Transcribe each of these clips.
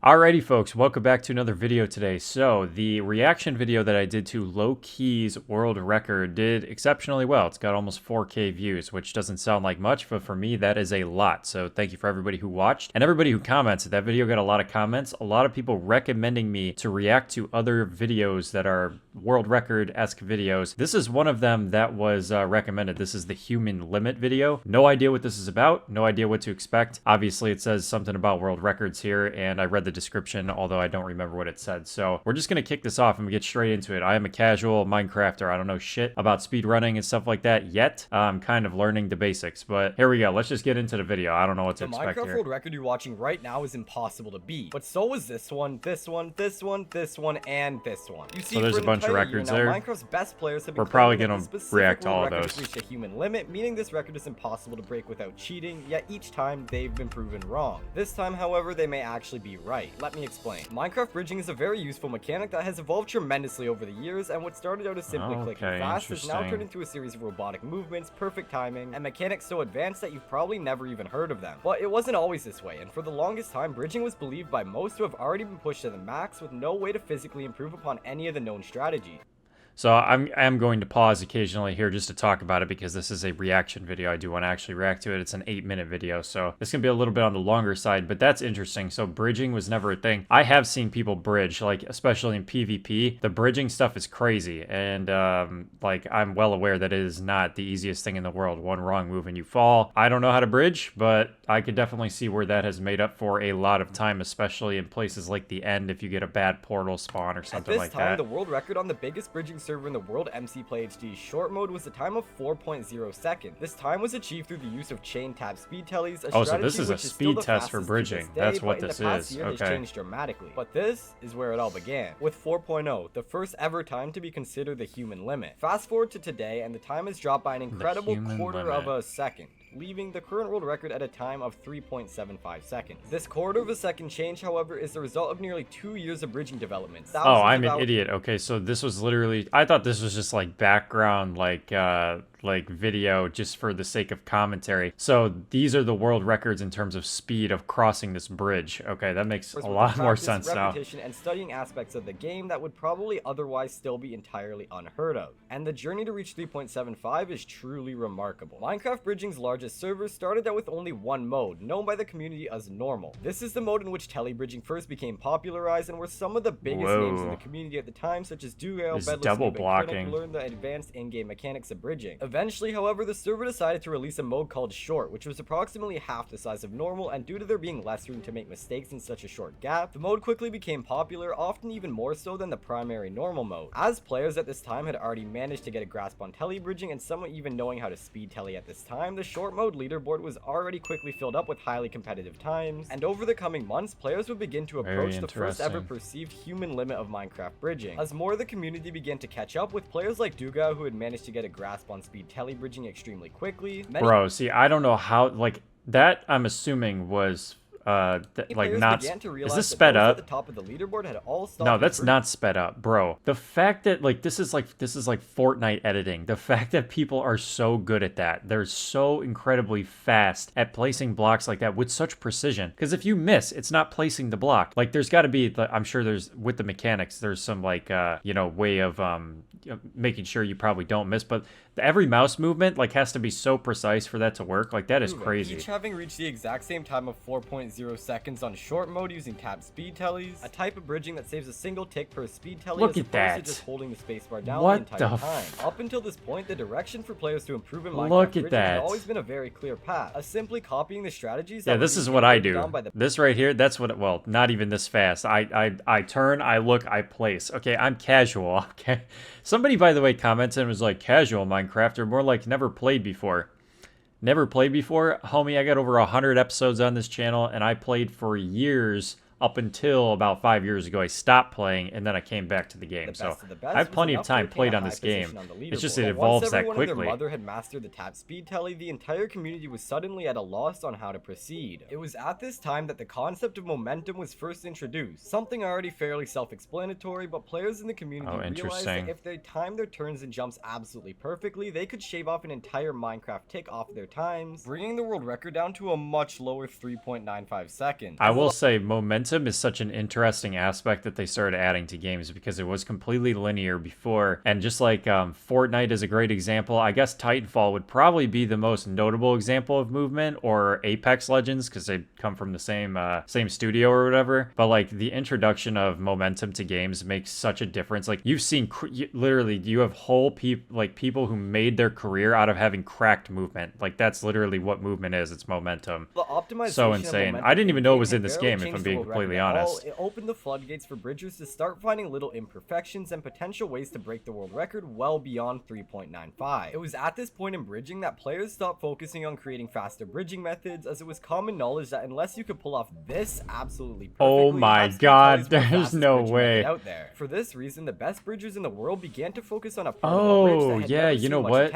Alrighty folks, welcome back to another video today. So the reaction video that I did to Low Key's world record did exceptionally well. It's got almost 4K views, which doesn't sound like much, but for me that is a lot. So thank you for everybody who watched and everybody who commented. That video got a lot of comments, a lot of people recommending me to react to other videos that are world record-esque videos. This is one of them that was recommended. This is the human limit video. No idea what this is about, no idea what to expect. Obviously it says something about world records here, and I read the description, although I don't remember what it said. So we're just gonna kick this off and we get straight into it. I am a casual Minecrafter. I don't know shit about speedrunning and stuff like that yet. I'm kind of learning the basics, but here we go. Let's just get into the video. I don't know what to expect here. The Minecraft world record you're watching right now is impossible to beat, but so is this one, this one, this one, this one, and this one. You see, so there's a bunch of records there. Minecraft's best players have been We're probably gonna react to all of those. Reached a human limit, meaning this record is impossible to break without cheating, yet each time they've been proven wrong. This time, however, they may actually be right. Let me explain. Minecraft bridging is a very useful mechanic that has evolved tremendously over the years, and what started out as simply clicking fast has now turned into a series of robotic movements, perfect timing, and mechanics so advanced that you've probably never even heard of them. But it wasn't always this way, and for the longest time, bridging was believed by most to have already been pushed to the max with no way to physically improve upon any of the known strategies. So I'm going to pause occasionally here just to talk about it because this is a reaction video. I do want to actually react to it. It's an 8-minute video, so it's going to be a little bit on the longer side, but that's interesting. So bridging was never a thing. I have seen people bridge, like especially in PvP. The bridging stuff is crazy, and like I'm well aware that it is not the easiest thing in the world. One wrong move and you fall. I don't know how to bridge, but I could definitely see where that has made up for a lot of time, especially in places like the end if you get a bad portal spawn or something like that. At this time, the world record on the biggest bridging server in the world, MC Play HD short mode, was a time of 4.0 seconds. This time was achieved through the use of chain tab speed tellies. Oh, so this is a speed test for bridging. That's what this is. Okay. It's changed dramatically. But this is where it all began. With 4.0, the first ever time to be considered the human limit. Fast forward to today, and the time has dropped by an incredible quarter of a second, leaving the current world record at a time of 3.75 seconds. This quarter of a second change, however, is the result of nearly 2 years of bridging development. Oh, I'm an idiot. Okay, so this was literally, I thought this was just like background, like video just for the sake of commentary. So these are the world records in terms of speed of crossing this bridge. Okay, that makes a lot more sense now. And studying aspects of the game that would probably otherwise still be entirely unheard of. And the journey to reach 3.75 is truly remarkable. Minecraft bridging's largest servers started out with only one mode, known by the community as normal. This is the mode in which tele-bridging first became popularized and where some of the biggest names in the community at the time, such as Dugal, double blocking, learned the advanced in-game mechanics of bridging. Eventually, however, the server decided to release a mode called Short, which was approximately half the size of normal, and due to there being less room to make mistakes in such a short gap, the mode quickly became popular, often even more so than the primary normal mode. As players at this time had already managed to get a grasp on tele-bridging and some even knowing how to speed tele at this time, the Short mode leaderboard was already quickly filled up with highly competitive times, and over the coming months, players would begin to approach the first ever perceived human limit of Minecraft bridging. As more of the community began to catch up, with players like Duga who had managed to get a grasp on speed tele-bridging extremely quickly. Bro, see, I don't know how, like, that I'm assuming was like not, is this sped up? The top of the leaderboard had all no, that's not sped up, bro. The fact that like this is like Fortnite editing. The fact that people are so good at that, they're so incredibly fast at placing blocks like that with such precision. Because if you miss, it's not placing the block. Like there's got to be, I'm sure there's, with the mechanics, there's some like you know, way of making sure you probably don't miss, but every mouse movement like has to be so precise for that to work. Like that is crazy. Each having reached the exact same time of 4.0 seconds on short mode using tab speed tellies, a type of bridging that saves a single tick per speed tele as opposed to just holding the spacebar down the entire time. Up until this point, the direction for players to improve in Minecraft bridging had always been a very clear path, simply copying the strategies. Yeah, this is what I do. This right here, that's what, well, not even this fast. I turn, I look, I place. Okay, I'm casual. Okay, somebody by the way commented and was like, casual Minecrafter, more like never played before. Never played before? Homie, I got over 100 episodes on this channel, and I played for years up until about 5 years ago. I stopped playing, and then I came back to the game. So I have plenty of time played on this game. It's just it evolves that quickly. Their mother had mastered the tap speed tele, the entire community was suddenly at a loss on how to proceed. It was at this time that the concept of momentum was first introduced, something already fairly self-explanatory, but players in the community realized that if they timed their turns and jumps absolutely perfectly, they could shave off an entire Minecraft tick off their times, bringing the world record down to a much lower 3.95 seconds. I will say momentum momentum is such an interesting aspect that they started adding to games because it was completely linear before. And just like Fortnite is a great example, I guess Titanfall would probably be the most notable example of movement, or Apex Legends, because they come from the same studio or whatever. But like the introduction of momentum to games makes such a difference. Like you've seen literally, you have whole people who made their career out of having cracked movement. Like that's literally what movement is. It's momentum. The optimization So insane. I didn't even know it was in this game, if I'm being completely honest. It opened the floodgates for bridgers to start finding little imperfections and potential ways to break the world record well beyond 3.95. It was at this point in bridging that players stopped focusing on creating faster bridging methods, as it was common knowledge that unless you could pull off this absolutely perfectly, oh my god, there's no way out there. For this reason, the best bridgers in the world began to focus on a oh yeah, you know what,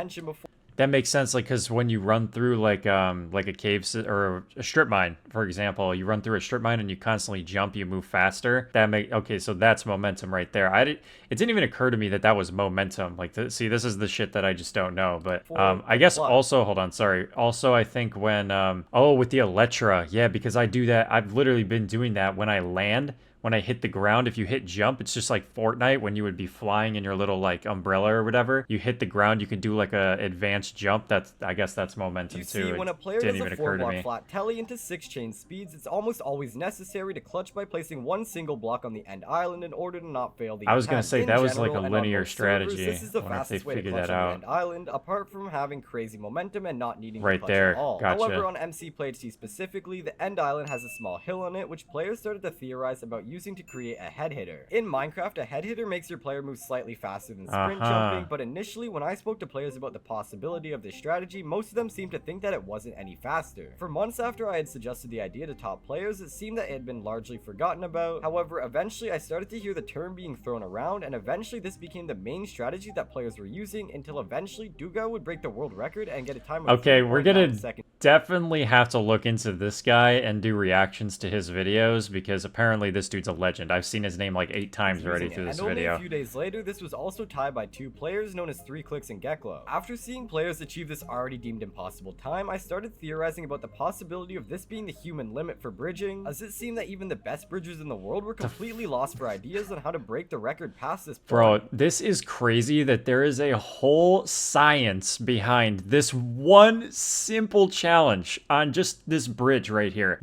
that makes sense. Like, because when you run through like a cave or a strip mine, for example, you run through a strip mine and you constantly jump, you move faster. Okay, so that's momentum right there. It didn't even occur to me that that was momentum. Like, see, this is the shit that I just don't know. But I guess also, hold on, sorry. Also, I think when with the Elytra, yeah, because I do that. I've literally been doing that when I land. When I hit the ground, if you hit jump, it's just like Fortnite when you would be flying in your little like umbrella or whatever. You hit the ground, you can do like a advanced jump. I guess that's momentum too. You see, when a player does a 4-block flat telly into 6 chain speeds, it's almost always necessary to clutch by placing one single block on the end island in order to not fail the I was gonna say that was like a linear strategy. Servers, this is the fastest way to clutch on the end island, apart from having crazy momentum and not needing to clutch at all. Gotcha. However, on MC PlayHD specifically, the end island has a small hill on it, which players started to theorize about using to create a head hitter. In Minecraft, a head hitter makes your player move slightly faster than sprint jumping, but initially when I spoke to players about the possibility of this strategy, most of them seemed to think that it wasn't any faster. For months after I had suggested the idea to top players, it seemed that it had been largely forgotten about. However, eventually I started to hear the term being thrown around, and eventually this became the main strategy that players were using, until eventually Duga would break the world record and get a time of okay, we're gonna definitely have to look into this guy and do reactions to his videos, because apparently this dude's a legend. I've seen his name like 8 times already through this video. Only a few days later, this was also tied by 2 players known as 3 Clicks and Geklo. After seeing players achieve this already deemed impossible time, I started theorizing about the possibility of this being the human limit for bridging, as it seemed that even the best bridgers in the world were completely lost for ideas on how to break the record past this point. Bro, this is crazy that there is a whole science behind this one simple challenge on just this bridge right here.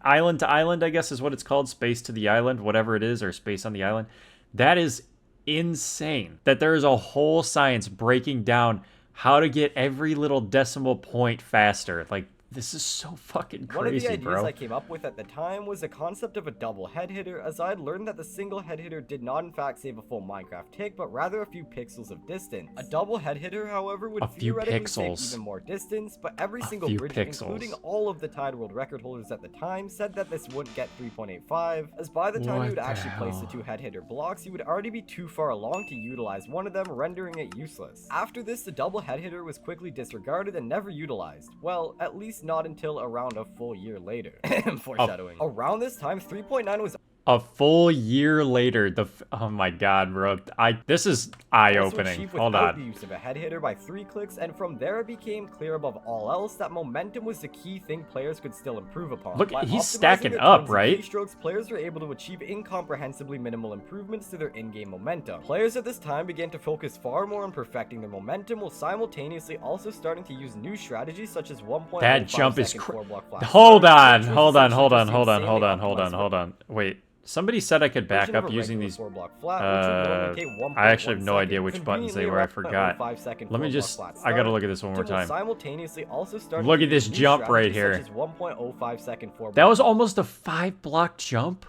Island to island, I guess is what it's called. Space to the island, whatever it is, or space on the island. That is insane that there is a whole science breaking down how to get every little decimal point faster. Like, this is so fucking crazy, One of the ideas bro. I came up with at the time was a concept of a double head hitter, as I had learned that the single head hitter did not in fact save a full Minecraft tick, but rather a few pixels of distance. A double head hitter, however, would theoretically save even more distance, but every single bridge, including all of the tied world record holders at the time, said that this wouldn't get 3.85, as by the time you would actually place the 2 head hitter blocks, you would already be too far along to utilize one of them, rendering it useless. After this, the double head hitter was quickly disregarded and never utilized. Well, at least not until around a full year later. Foreshadowing. Around this time, 3.9 was a full year later. Oh my god, bro. This is eye-opening. Hold on. The use of a head hitter by 3 clicks, and from there it became clear above all else that momentum was the key thing players could still improve upon. Look, he's stacking up, right? Keystrokes, players were able to achieve incomprehensibly minimal improvements to their in-game momentum. Players at this time began to focus far more on perfecting their momentum, while simultaneously also starting to use new strategies such as 1.5 that jump is hold on. Wait. Somebody said I could back up using these. I actually have no idea which buttons they were. I forgot. Let me just. I gotta look at this one more time. Look at this jump right here. That was almost a 5-block jump.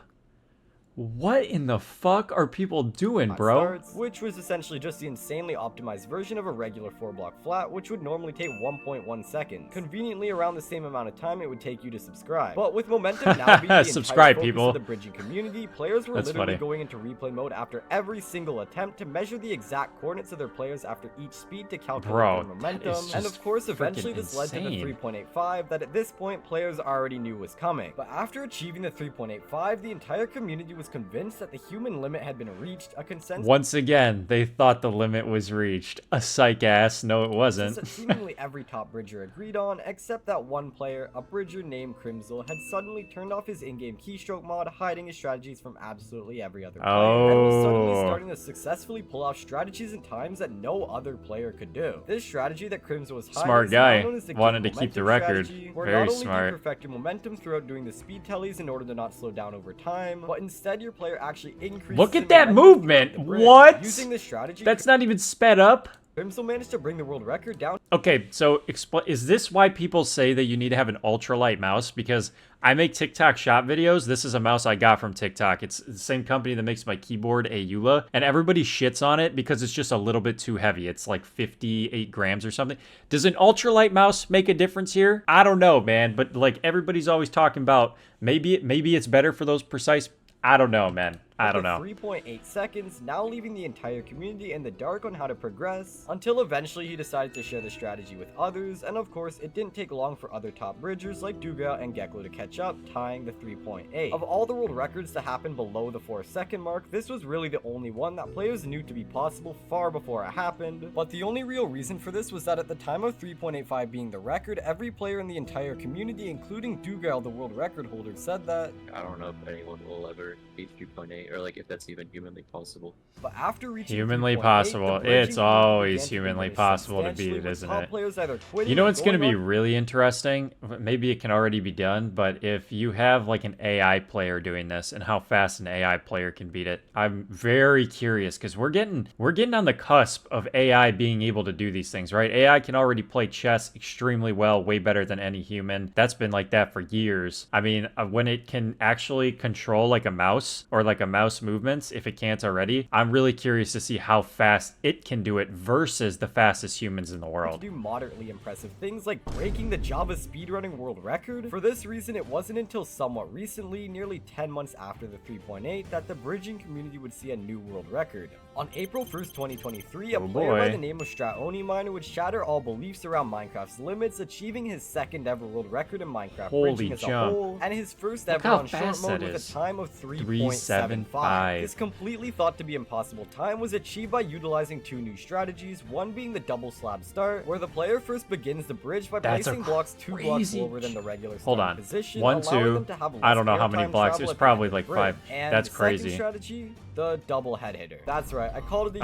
What in the fuck are people doing, bro? Which was essentially just the insanely optimized version of a regular 4-block flat, which would normally take 1.1 seconds. Conveniently around the same amount of time it would take you to subscribe. But with momentum now being the subscribe, entire focus people. of the bridging community, players were literally going into replay mode after every single attempt to measure the exact coordinates of their players after each speed to calculate their momentum. And of course, eventually this led to the 3.85 that at this point players already knew was coming. But after achieving the 3.85, the entire community was was convinced that the human limit had been reached, a consensus Once again, they thought the limit was reached. A psych ass. No, it wasn't. that seemingly every top bridger agreed on, except that one player, a bridger named Crimzel, had suddenly turned off his in-game keystroke mod, hiding his strategies from absolutely every other player, and was suddenly starting to successfully pull off strategies and times that no other player could do. This strategy that Crimzel was hiding Smart is guy. now known as the Wanted to King keep the Momentum record. strategy, where Very not only smart. do you perfect your momentum throughout doing the speed tellies in order to not slow down over time, but instead your player actually increases Look in at that momentum movement. throughout the bridge. What? Using this strategy, That's not even sped up. Crimzel managed to bring the world record down. Okay, so is this why people say that you need to have an ultralight mouse? Because I make TikTok shop videos. This is a mouse I got from TikTok. It's the same company that makes my keyboard, Aula, and everybody shits on it because it's just a little bit too heavy. It's like 58 grams or something. Does an ultralight mouse make a difference here? I don't know, man, but like everybody's always talking about maybe it's better for those precise. I don't know, man. I don't know. 3.8 seconds, now leaving the entire community in the dark on how to progress, until eventually he decided to share the strategy with others, and of course, it didn't take long for other top bridgers like Duga and Geklo to catch up, tying the 3.8. Of all the world records to happen below the 4-second mark, this was really the only one that players knew to be possible far before it happened, but the only real reason for this was that at the time of 3.85 being the record, every player in the entire community, including Dugal, the world record holder, said that, I don't know if anyone will ever beat 3.8 or like if that's even humanly possible. but after reaching Humanly 3.8, possible. the bridging It's community always began to humanly diminish possible to beat substantially, it, with isn't top it? players either quitting You know or what's going to going be on really interesting? Maybe it can already be done, but if you have like an AI player doing this and how fast an AI player can beat it, I'm very curious because we're getting on the cusp of AI being able to do these things, right? AI can already play chess extremely well, way better than any human. That's been like that for years. I mean, when it can actually control like a mouse or like a mouse movements, if it can't already, I'm really curious to see how fast it can do it versus the fastest humans in the to world. do moderately impressive things like breaking the Java speedrunning world record. For this reason, it wasn't until somewhat recently, nearly 10 months after the 3.8, that the bridging community would see a new world record. On April 1st, 2023, a Oh player by boy. the name of Straoni Miner would shatter all beliefs around Minecraft's limits, achieving his second ever world record in Minecraft Holy bridging as a jump. whole, and his first Look ever how on short fast mode that with is. a time of 3.75. 3.75. This completely thought to be impossible time was achieved by utilizing two new strategies, one being the double slab start, where the player first begins the bridge by That's a placing blocks 2 blocks crazy lower than the regular Hold starting on. position, 1, allowing 2. them to have I less don't know how many airtime blocks. It travel was at the probably end of like the bridge. 5. And That's the second crazy. strategy, the double head hitter. That's right, I called it the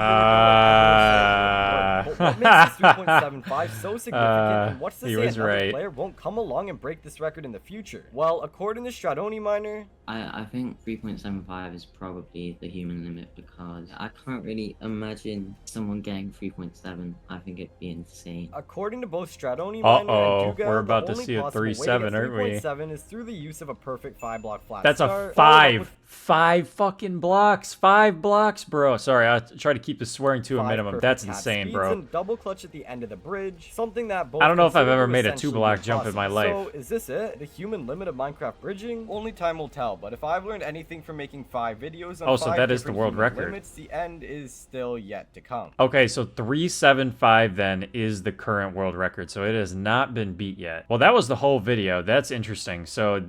But what makes this 3.75 so significant, and what's to he say was another right. player won't come along and break this record in the future? Well, according to Straoni Miner, I think 3.75 is probably the human limit because I can't really imagine someone getting 3.7. I think it'd be insane. according to both Straoni Miner Uh-oh, and Duga, we're about the to only see a possible way to 3.7, get aren't we? 3.7 is through the use of a perfect 5-block flat That's start, a followed up 5. with 5 fucking blocks. 5 blocks, bro. Sorry, I try to keep the swearing to a 5 minimum. perfect That's cat insane, speeds bro. and double clutch at the end of the bridge, something that both I don't know if I've ever consider made a essentially 2-block jump in my impossible. life. So, is this it? The human limit of Minecraft bridging? Only time will tell, but if I've learned anything from making 5 videos on Oh, so 5 that is the different world human record. limits, the end is still yet to come. Okay, so 375 then is the current world record, so it has not been beat yet. Well, that was the whole video. That's interesting. So,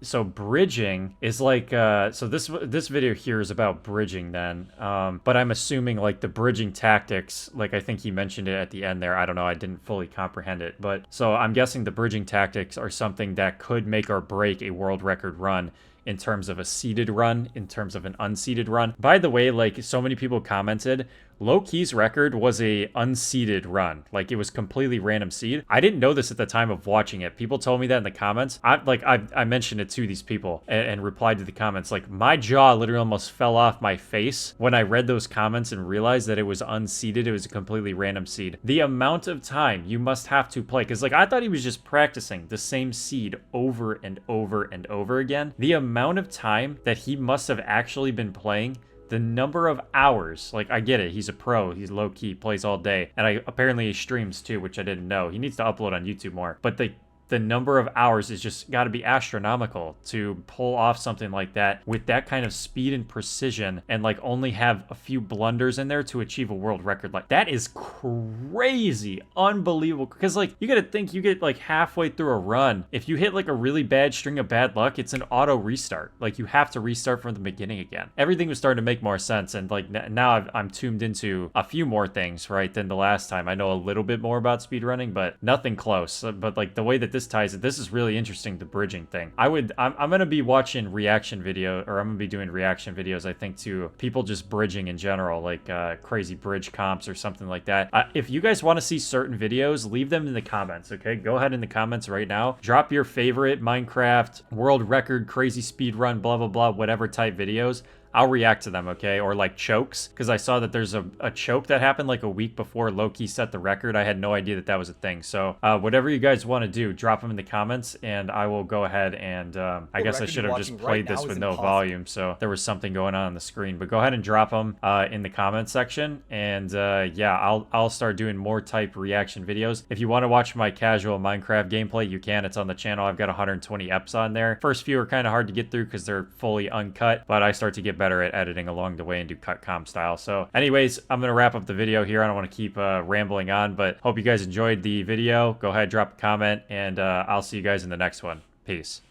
so bridging is like, so this video here is about bridging then, but I'm assuming like the bridging tactics, like I think he mentioned it at the end there. I don't know, I didn't fully comprehend it, but so I'm guessing the bridging tactics are something that could make or break a world record run in terms of a seeded run, in terms of an unseeded run. By the way, like so many people commented, Low Key's record was a unseeded run. Like it was completely random seed. I didn't know this at the time of watching it. People told me that in the comments. I mentioned it to these people and replied to the comments. Like my jaw literally almost fell off my face when I read those comments and realized that it was unseeded. It was a completely random seed. The amount of time you must have to play, because like I thought he was just practicing the same seed over and over and over again. The amount of time that he must have actually been playing, the number of hours, like I get it, he's a pro, he's low-key, plays all day, and apparently he streams too, which I didn't know. He needs to upload on YouTube more, but the number of hours is just got to be astronomical to pull off something like that with that kind of speed and precision, and like only have a few blunders in there to achieve a world record. Like, that is crazy, unbelievable. Because like, you got to think, you get like halfway through a run, if you hit like a really bad string of bad luck, it's an auto restart. Like, you have to restart from the beginning again. Everything was starting to make more sense, and like now I'm tuned into a few more things, right, than the last time. I know a little bit more about speedrunning, but nothing close. But like, the way that this ties it, this is really interesting, the bridging thing. I'm gonna be watching reaction video, or I'm gonna be doing reaction videos, I think, to people just bridging in general, like crazy bridge comps or something like that. If you guys want to see certain videos, leave them in the comments, okay? Go ahead in the comments right now. Drop your favorite Minecraft world record, crazy speed run, blah, blah, blah, whatever type videos. I'll react to them, okay? Or like chokes, because I saw that there's a choke that happened like a week before Loki set the record. I had no idea that that was a thing. So whatever you guys want to do, drop them in the comments, and I will go ahead and I guess I should have just played this with no volume, so there was something going on the screen. But go ahead and drop them in the comment section, and yeah, I'll start doing more type reaction videos. If you want to watch my casual Minecraft gameplay, you can. It's on the channel. I've got 120 eps on there. First few are kind of hard to get through because they're fully uncut, but I start to get better at editing along the way and do cut comp style. So anyways, I'm gonna wrap up the video here. I don't want to keep rambling on, but hope you guys enjoyed the video. Go ahead, drop a comment, and I'll see you guys in the next one. Peace.